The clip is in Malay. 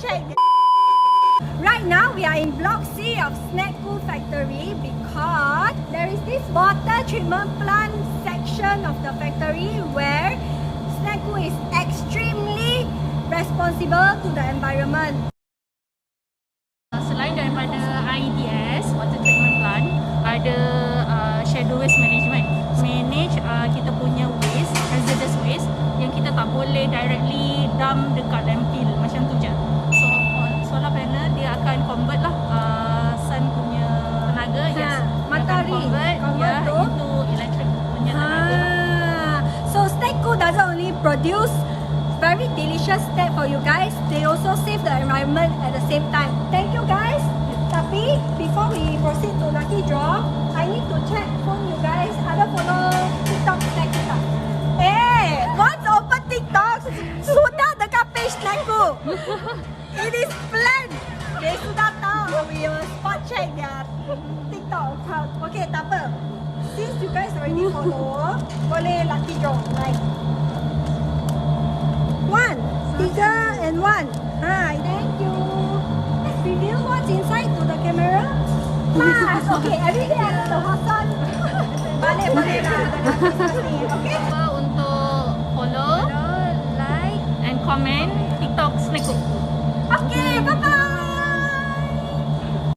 check. Right now we are in block C of Snackku factory because there is this water treatment plant section of the factory where Snackku is extremely responsible to the environment. Selain daripada IDS, water treatment plant, ada shadow waste management. Manage kita punya waste, hazardous waste yang kita tak boleh directly dump dekat landfill macam tu je. So solar panel dia akan convert lah sun punya tenaga, yes, matahari convert into electric punya tenaga. So Snackku doesn't only produce very delicious snack for you guys, they also save the environment at the same time. Thank you guys. Tapi before we proceed to lucky draw, I need to check phone you guys. Ada follow TikTok snack kita? Once open TikTok, sudah dekat page Snackku. It is planned. They sudah tahu. We will spot check their TikTok account. Okay, tak apa. Since you guys already follow, boleh lucky draw. Like 1, 3 and 1. Hi, thank you. Let's reveal what's inside to the camera. Okay, every day I have the hot sun. Boleh lah. Okay. Untuk follow, like and comment TikTok Snackku. Okay, bye-bye.